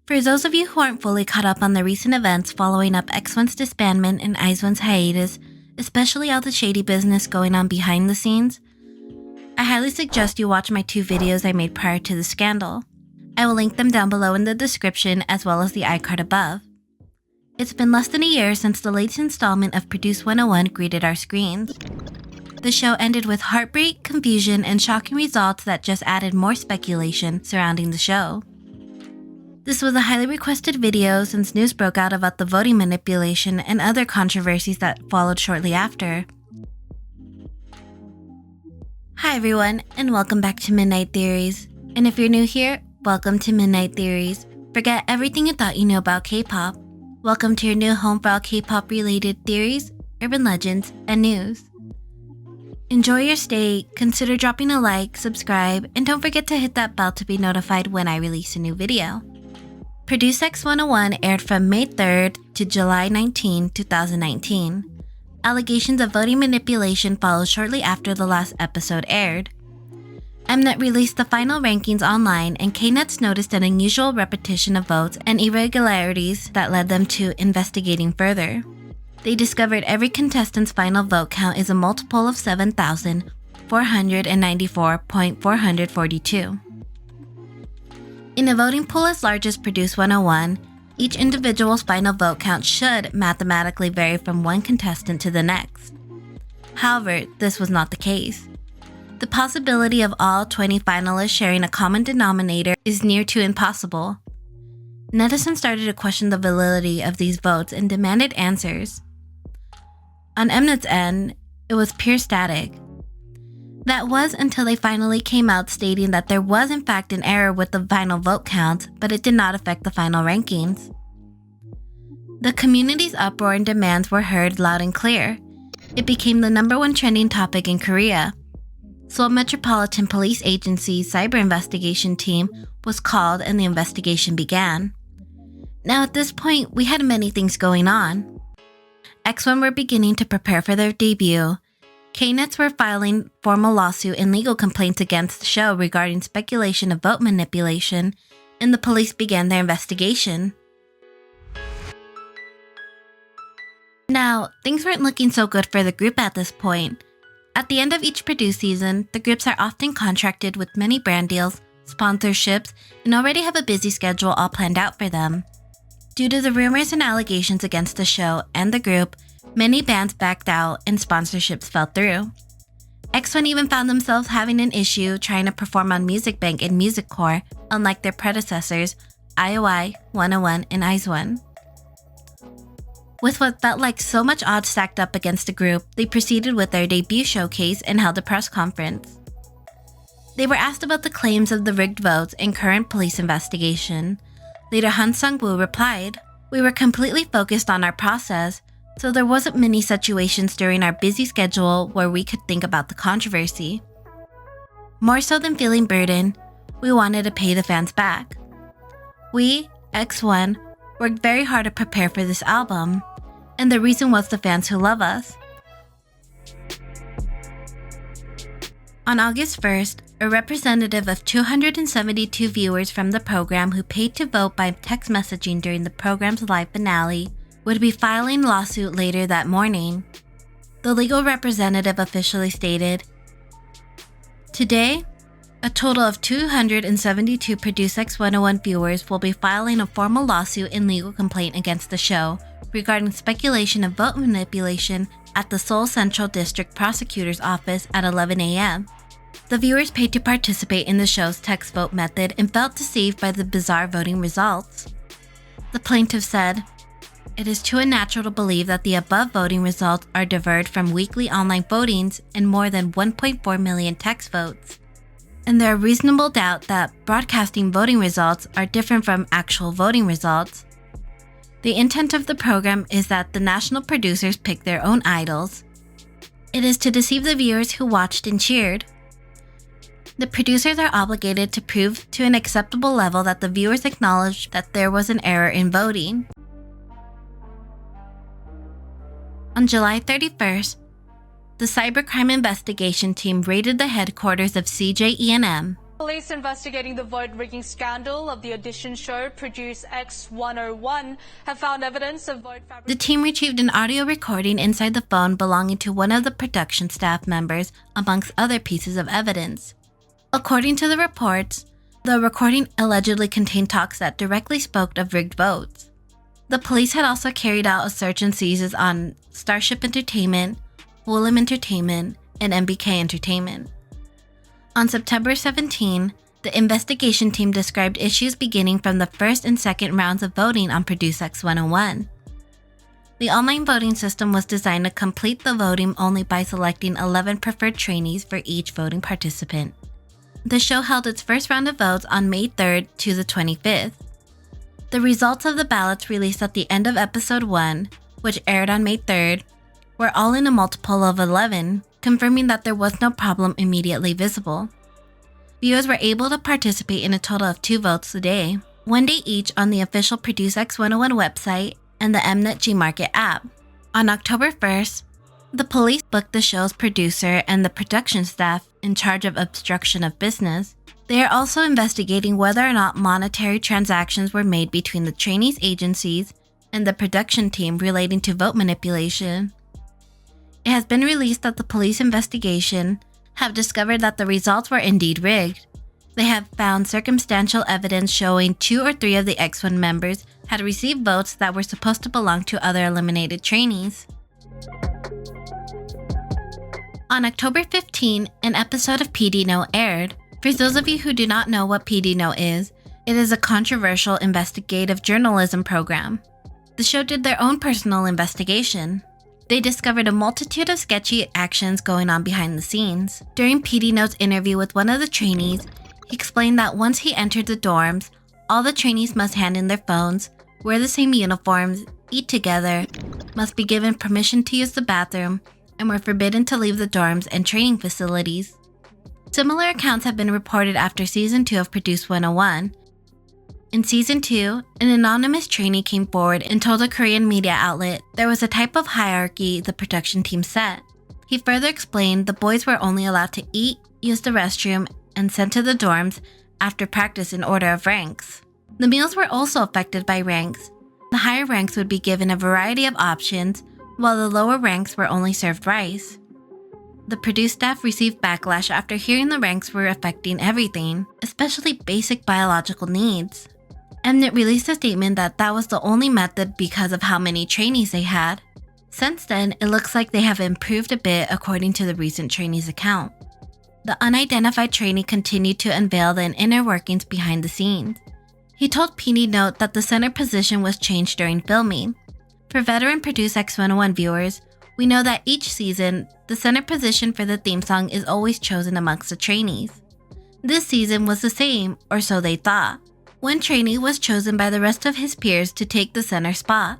For those of you who aren't fully caught up on the recent events following up X1's disbandment and I.O.I's hiatus, especially all the shady business going on behind the scenes, I highly suggest you watch my 2 videos I made prior to the scandal. I will link them down below in the description as well as the iCard above. It's been less than a year since the latest installment of Produce 101 greeted our screens. The show ended with heartbreak, confusion, and shocking results that just added more speculation surrounding the show. This was a highly requested video since news broke out about the voting manipulation and other controversies that followed shortly after. Hi everyone, and welcome back to Midnight Theories. And if you're new here, welcome to Midnight Theories. Forget everything you thought you knew about K-pop. Welcome to your new home for all K-pop related theories, urban legends, and news. Enjoy your stay, consider dropping a like, subscribe, and don't forget to hit that bell to be notified when I release a new video. Produce X101 aired from May 3rd to July 19, 2019. Allegations of voting manipulation followed shortly after the last episode aired. Mnet released the final rankings online, and Knets noticed an unusual repetition of votes and irregularities that led them to investigating further. They discovered every contestant's final vote count is a multiple of 7,494.442. In a voting pool as large as Produce 101, each individual's final vote count should mathematically vary from one contestant to the next. However, this was not the case. The possibility of all 20 finalists sharing a common denominator is near to impossible. Netizens started to question the validity of these votes and demanded answers. On Mnet's end, it was pure static. That was until they finally came out stating that there was in fact an error with the final vote count, but it did not affect the final rankings. The community's uproar and demands were heard loud and clear. It became the #1 trending topic in Korea. Seoul Metropolitan Police Agency's cyber investigation team was called and the investigation began. Now at this point, we had many things going on. X1 were beginning to prepare for their debut. Knets were filing formal lawsuit and legal complaints against the show regarding speculation of vote manipulation, and the police began their investigation. Now, things weren't looking so good for the group at this point. At the end of each Produce season, the groups are often contracted with many brand deals, sponsorships, and already have a busy schedule all planned out for them. Due to the rumors and allegations against the show and the group, many bands backed out and sponsorships fell through. X1 even found themselves having an issue trying to perform on Music Bank and Music Core, unlike their predecessors, I.O.I, 101, and I.O.I. With what felt like so much odds stacked up against the group, they proceeded with their debut showcase and held a press conference. They were asked about the claims of the rigged votes and current police investigation. Leader Han Sung-woo replied, "We were completely focused on our process, so there wasn't many situations during our busy schedule where we could think about the controversy. More so than feeling burdened, we wanted to pay the fans back. We, X1, worked very hard to prepare for this album, and the reason was the fans who love us." On August 1st, a representative of 272 viewers from the program who paid to vote by text messaging during the program's live finale would be filing a lawsuit later that morning. The legal representative officially stated, "Today, a total of 272 Produce X101 viewers will be filing a formal lawsuit and legal complaint against the show regarding speculation of vote manipulation at the Seoul Central District Prosecutor's Office at 11 a.m. The viewers paid to participate in the show's text vote method and felt deceived by the bizarre voting results." The plaintiff said, "It is too unnatural to believe that the above voting results are derived from weekly online votings and more than 1.4 million text votes. And there are reasonable doubt that broadcasting voting results are different from actual voting results. The intent of the program is that the national producers pick their own idols. It is to deceive the viewers who watched and cheered. The producers are obligated to prove to an acceptable level that the viewers acknowledge that there was an error in voting." On July 31st, the cybercrime investigation team raided the headquarters of CJ E&M. Police investigating the vote-rigging scandal of the audition show Produce X1 have found evidence of vote fabrication. The team retrieved an audio recording inside the phone belonging to one of the production staff members, amongst other pieces of evidence. According to the reports, the recording allegedly contained talks that directly spoke of rigged votes. The police had also carried out a search and seizures on Starship Entertainment, Woolham Entertainment, and MBK Entertainment. On September 17, the investigation team described issues beginning from the first and second rounds of voting on Produce X101. The online voting system was designed to complete the voting only by selecting 11 preferred trainees for each voting participant. The show held its first round of votes on May 3rd to the 25th. The results of the ballots released at the end of episode 1, which aired on May 3rd, were all in a multiple of 11, confirming that there was no problem immediately visible. Viewers were able to participate in a total of 2 votes a day, 1 day each on the official Produce X101 website and the Mnet Gmarket app. On October 1st, the police booked the show's producer and the production staff in charge of obstruction of business. They are also investigating whether or not monetary transactions were made between the trainees' agencies and the production team relating to vote manipulation. It has been released that the police investigation have discovered that the results were indeed rigged. They have found circumstantial evidence showing 2 or 3 of the X1 members had received votes that were supposed to belong to other eliminated trainees. On October 15, an episode of PD No aired. For those of you who do not know what PD No is, it is a controversial investigative journalism program. The show did their own personal investigation. They discovered a multitude of sketchy actions going on behind the scenes. During PD No's interview with one of the trainees, he explained that once he entered the dorms, all the trainees must hand in their phones, wear the same uniforms, eat together, must be given permission to use the bathroom, and were forbidden to leave the dorms and training facilities. Similar accounts have been reported after Season 2 of Produce 101. In Season 2, an anonymous trainee came forward and told a Korean media outlet there was a type of hierarchy the production team set. He further explained the boys were only allowed to eat, use the restroom, and sent to the dorms after practice in order of ranks. The meals were also affected by ranks. The higher ranks would be given a variety of options, while the lower ranks were only served rice. The Produce staff received backlash after hearing the ranks were affecting everything, especially basic biological needs. Mnet released a statement that that was the only method because of how many trainees they had. Since then, it looks like they have improved a bit according to the recent trainee's account. The unidentified trainee continued to unveil the inner workings behind the scenes. He told PD Note that the center position was changed during filming. For veteran Produce X101 viewers, we know that each season, the center position for the theme song is always chosen amongst the trainees. This season was the same, or so they thought. One trainee was chosen by the rest of his peers to take the center spot.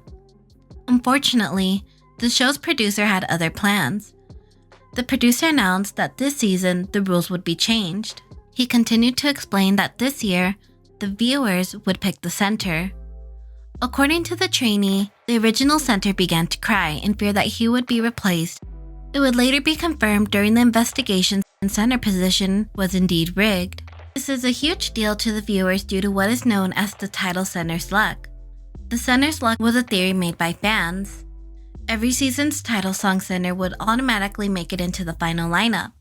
Unfortunately, the show's producer had other plans. The producer announced that this season the rules would be changed. He continued to explain that this year, the viewers would pick the center. According to the trainee, the original center began to cry in fear that he would be replaced. It would later be confirmed during the investigation and center position was indeed rigged. This is a huge deal to the viewers due to what is known as the title center's luck. The center's luck was a theory made by fans. Every season's title song center would automatically make it into the final lineup.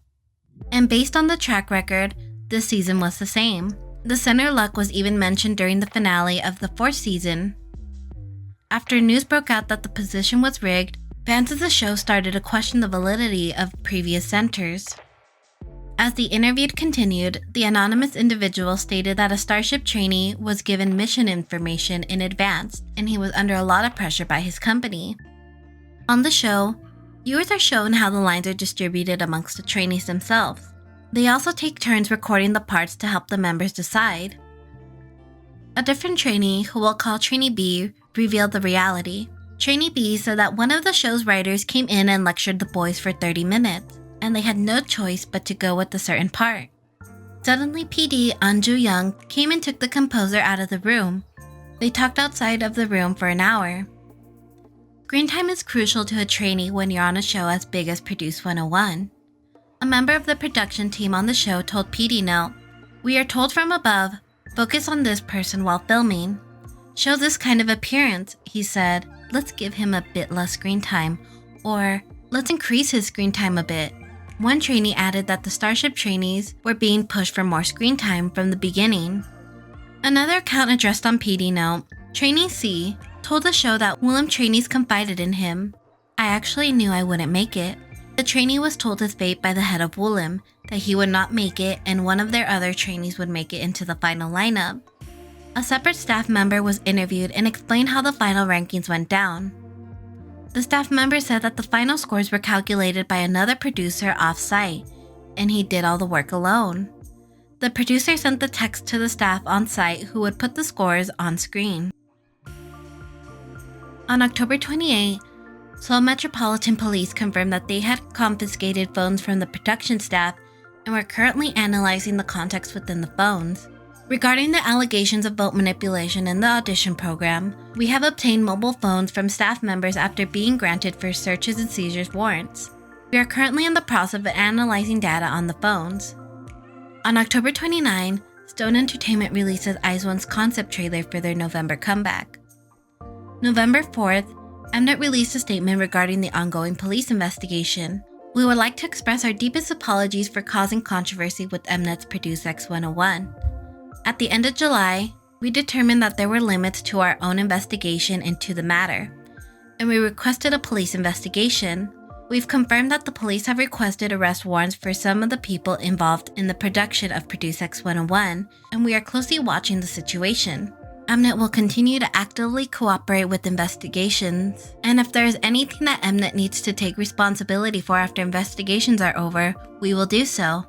And based on the track record, this season was the same. The center luck was even mentioned during the finale of the 4th season. After news broke out that the position was rigged, fans of the show started to question the validity of previous centers. As the interview continued, the anonymous individual stated that a Starship trainee was given mission information in advance and he was under a lot of pressure by his company. On the show, viewers are shown how the lines are distributed amongst the trainees themselves. They also take turns recording the parts to help the members decide. A different trainee, who we'll call Trainee B, revealed the reality. Trainee B said that one of the show's writers came in and lectured the boys for 30 minutes, and they had no choice but to go with a certain part. Suddenly, PD Anju Young came and took the composer out of the room. They talked outside of the room for an hour. Screen time is crucial to a trainee when you're on a show as big as Produce 101. A member of the production team on the show told PD Note, We are told from above, focus on this person while filming. Show this kind of appearance, he said. Let's give him a bit less screen time, or let's increase his screen time a bit. One trainee added that the Starship trainees were being pushed for more screen time from the beginning. Another account addressed on PD note, Trainee C told the show that Willem trainees confided in him. I actually knew I wouldn't make it. The trainee was told his fate by the head of Willem, that he would not make it and one of their other trainees would make it into the final lineup. A separate staff member was interviewed and explained how the final rankings went down. The staff member said that the final scores were calculated by another producer off-site, and he did all the work alone. The producer sent the text to the staff on-site who would put the scores on screen. On October 28, Seoul Metropolitan Police confirmed that they had confiscated phones from the production staff and were currently analyzing the context within the phones. Regarding the allegations of vote manipulation in the audition program, we have obtained mobile phones from staff members after being granted for searches and seizures warrants. We are currently in the process of analyzing data on the phones. On October 29, Stone Entertainment releases I.O.I's concept trailer for their November comeback. November 4th, Mnet released a statement regarding the ongoing police investigation. We would like to express our deepest apologies for causing controversy with Mnet's Produce X101. At the end of July, we determined that there were limits to our own investigation into the matter, and we requested a police investigation. We've confirmed that the police have requested arrest warrants for some of the people involved in the production of Produce X101, and we are closely watching the situation. Mnet will continue to actively cooperate with investigations, and if there is anything that Mnet needs to take responsibility for after investigations are over, we will do so.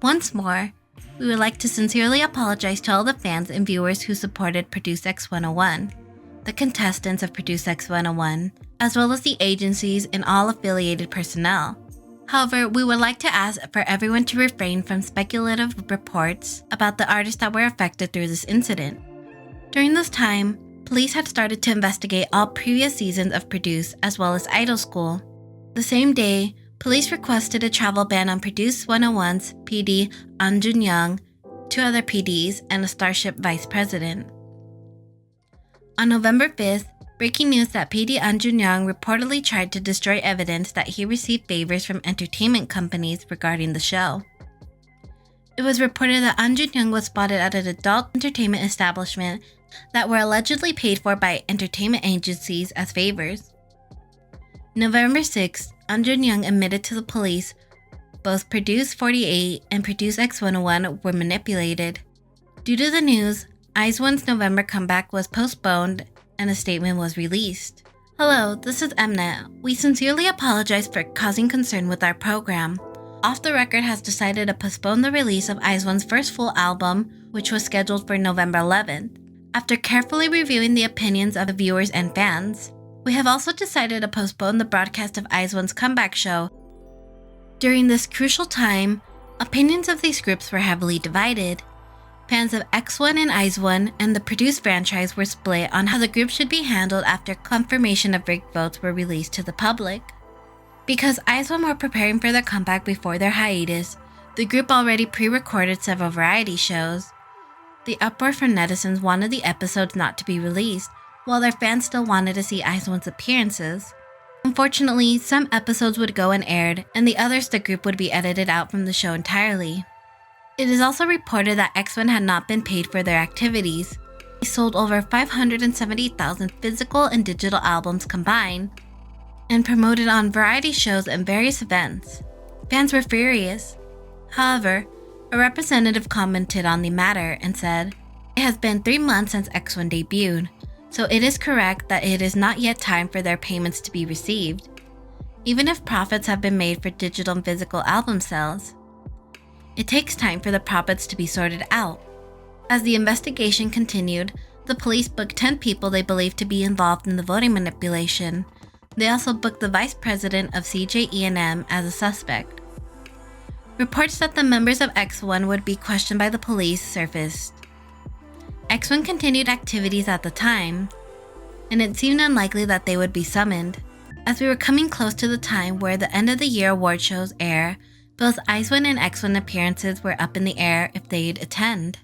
Once more, we would like to sincerely apologize to all the fans and viewers who supported Produce X101, the contestants of Produce X101, as well as the agencies and all affiliated personnel. However, we would like to ask for everyone to refrain from speculative reports about the artists that were affected through this incident. During this time, police had started to investigate all previous seasons of Produce as well as Idol School. The same day, police requested a travel ban on Produce 101's PD An Jun-young, 2 other PDs, and a Starship vice president. On November 5th, breaking news that PD An Jun-young reportedly tried to destroy evidence that he received favors from entertainment companies regarding the show. It was reported that An Jun-young was spotted at an adult entertainment establishment that were allegedly paid for by entertainment agencies as favors. November 6th, An Jun-young admitted to the police both Produce 48 and Produce X101 were manipulated. Due to the news, I.O.I's November comeback was postponed and a statement was released. Hello, this is Mnet. We sincerely apologize for causing concern with our program. Off the Record has decided to postpone the release of I.O.I's first full album, which was scheduled for November 11th. After carefully reviewing the opinions of the viewers and fans, we have also decided to postpone the broadcast of I.O.I's comeback show. During this crucial time, opinions of these groups were heavily divided. Fans of X1 and I.O.I and the Produce franchise were split on how the group should be handled after confirmation of rigged votes were released to the public. Because I.O.I were preparing for their comeback before their hiatus, the group already pre-recorded several variety shows. The uproar from netizens wanted the episodes not to be released, while their fans still wanted to see I.O.I's appearances. Unfortunately, some episodes would go unaired, and the others the group would be edited out from the show entirely. It is also reported that X1 had not been paid for their activities. They sold over 570,000 physical and digital albums combined, and promoted on variety shows and various events. Fans were furious. However, a representative commented on the matter and said, "It has been 3 months since X1 debuted, so it is correct that it is not yet time for their payments to be received, even if profits have been made for digital and physical album sales. It takes time for the profits to be sorted out." As the investigation continued, the police booked 10 people they believed to be involved in the voting manipulation. They also booked the vice president of CJE&M as a suspect. Reports that the members of X1 would be questioned by the police surfaced. X1 continued activities at the time, and it seemed unlikely that they would be summoned. As we were coming close to the time where the end of the year award shows air, Both I.O.I and X1 appearances were up in the air if they'd attend.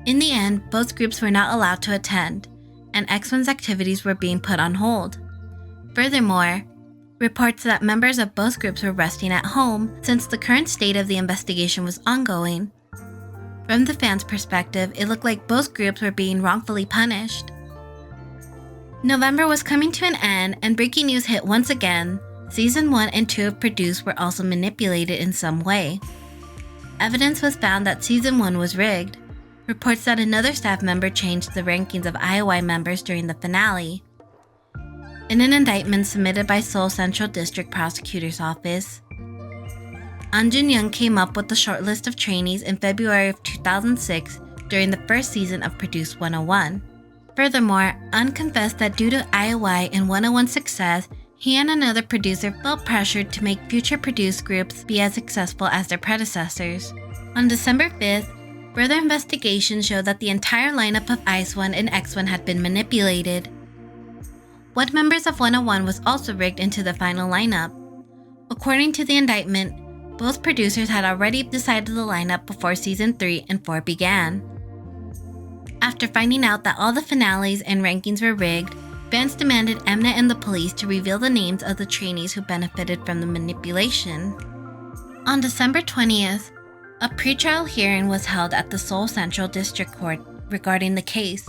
In the end, both groups were not allowed to attend, and X1's activities were being put on hold. Furthermore, reports that members of both groups were resting at home since the current state of the investigation was ongoing. From the fans' perspective, it looked like both groups were being wrongfully punished. November was coming to an end, and breaking news hit once again. Season 1 and 2 of Produce were also manipulated in some way. Evidence was found that Season 1 was rigged. Reports that another staff member changed the rankings of I.O.I members during the finale. In an indictment submitted by Seoul Central District Prosecutor's Office, An Jun-young came up with the short list of trainees in February of 2006 during the first season of Produce 101. Furthermore, An confessed that due to I.O.I and 101's success, he and another producer felt pressured to make future Produce groups be as successful as their predecessors. On December 5th, further investigation showed that the entire lineup of I.O.I and X1 had been manipulated. One members of 101 was also rigged into the final lineup. According to the indictment, both producers had already decided the lineup before Season 3 and 4 began. After finding out that all the finales and rankings were rigged, fans demanded Mnet and the police to reveal the names of the trainees who benefited from the manipulation. On December 20th, a pretrial hearing was held at the Seoul Central District Court regarding the case.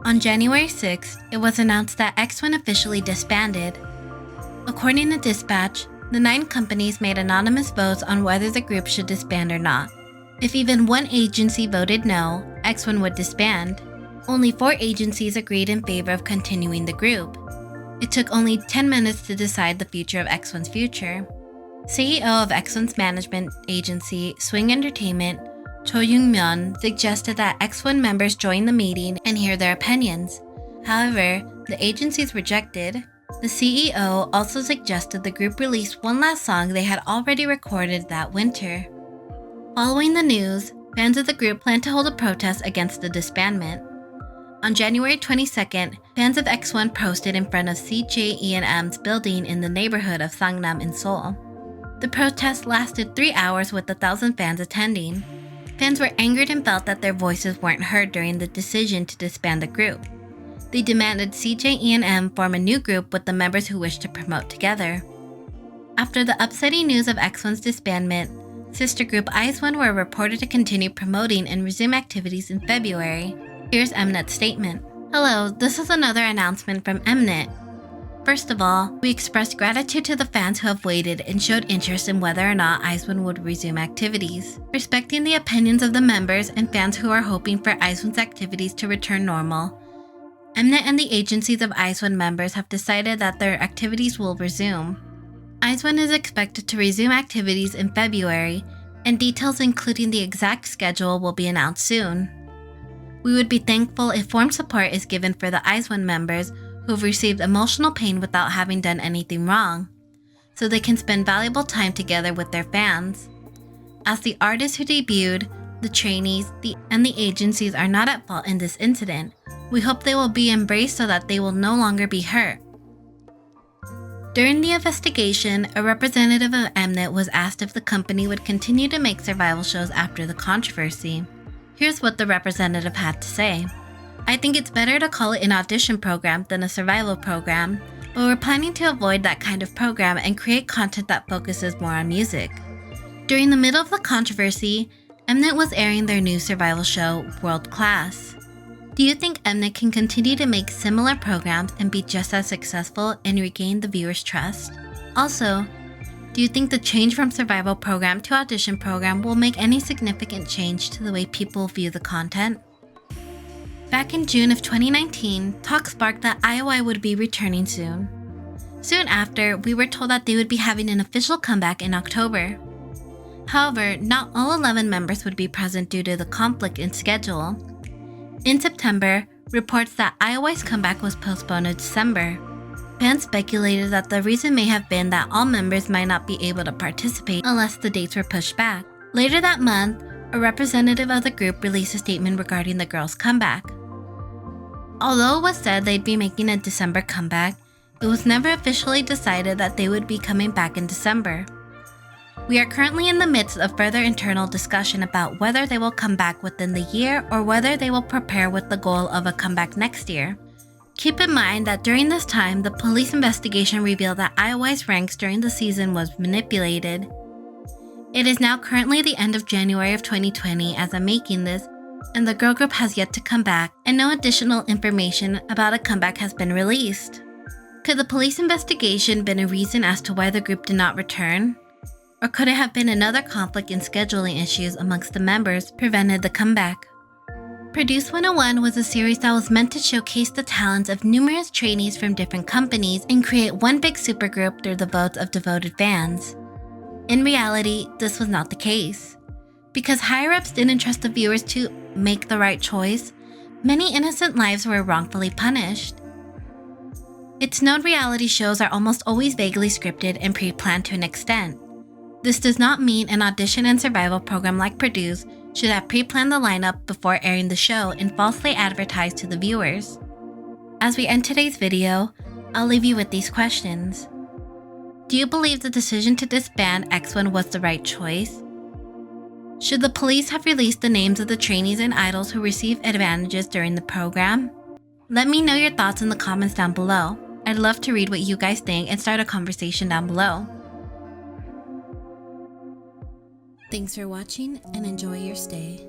On January 6th, it was announced that X1 officially disbanded. According to Dispatch, the 9 companies made anonymous votes on whether the group should disband or not. If even one agency voted no, X1 would disband. Only 4 agencies agreed in favor of continuing the group. It took only 10 minutes to decide the future of X1's future. CEO of X1's management agency, Swing Entertainment, Cho Young-myeon, suggested that X1 members join the meeting and hear their opinions. However, the agencies rejected. The CEO also suggested the group release one last song they had already recorded that winter. Following the news, fans of the group planned to hold a protest against the disbandment. On January 22nd, fans of X1 posted in front of CJENM's building in the neighborhood of Sangnam in Seoul. The protest lasted 3 hours with 1,000 fans attending. Fans were angered and felt that their voices weren't heard during the decision to disband the group. They demanded CJENM form a new group with the members who wished to promote together. After the upsetting news of X1's disbandment, sister group I.O.I were reported to continue promoting and resume activities in February. Here's Mnet's statement. Hello, this is another announcement from Mnet. First of all, we express gratitude to the fans who have waited and showed interest in whether or not I.O.I would resume activities. Respecting the opinions of the members and fans who are hoping for I.O.I's activities to return normal, Mnet and the agencies of I.O.I members have decided that their activities will resume. I.O.I is expected to resume activities in February, and details including the exact schedule will be announced soon. We would be thankful if form support is given for the I.O.I members who have received emotional pain without having done anything wrong, so they can spend valuable time together with their fans. As the artists who debuted, the trainees, and the agencies are not at fault in this incident, we hope they will be embraced so that they will no longer be hurt. During the investigation, a representative of Mnet was asked if the company would continue to make survival shows after the controversy. Here's what the representative had to say. I think it's better to call it an audition program than a survival program, but we're planning to avoid that kind of program and create content that focuses more on music. During the middle of the controversy, Mnet was airing their new survival show, World Class. Do you think Mnet can continue to make similar programs and be just as successful and regain the viewers' trust? Also, do you think the change from survival program to audition program will make any significant change to the way people view the content? Back in June of 2019, talk sparked that I.O.I would be returning soon. Soon after, we were told that they would be having an official comeback in October. However, not all 11 members would be present due to the conflict in schedule. In September, reports that I.O.I's comeback was postponed to December. Fans speculated that the reason may have been that all members might not be able to participate unless the dates were pushed back. Later that month, a representative of the group released a statement regarding the girls' comeback. Although it was said they'd be making a December comeback, it was never officially decided that they would be coming back in December. We are currently in the midst of further internal discussion about whether they will come back within the year or whether they will prepare with the goal of a comeback next year. Keep in mind that during this time, the police investigation revealed that I.O.I.'s ranks during the season was manipulated. It is now currently the end of January of 2020 as I'm making this, and the girl group has yet to come back, and no additional information about a comeback has been released. Could the police investigation been a reason as to why the group did not return? Or could it have been another conflict in scheduling issues amongst the members prevented the comeback? Produce 101 was a series that was meant to showcase the talents of numerous trainees from different companies and create one big supergroup through the votes of devoted fans. In reality, this was not the case. Because higher-ups didn't trust the viewers to make the right choice, many innocent lives were wrongfully punished. It's known reality shows are almost always vaguely scripted and pre-planned to an extent. This does not mean an audition and survival program like Produce should have pre-planned the lineup before airing the show and falsely advertised to the viewers. As we end today's video, I'll leave you with these questions. Do you believe the decision to disband X1 was the right choice? Should the police have released the names of the trainees and idols who received advantages during the program? Let me know your thoughts in the comments down below. I'd love to read what you guys think and start a conversation down below. Thanks for watching and enjoy your stay.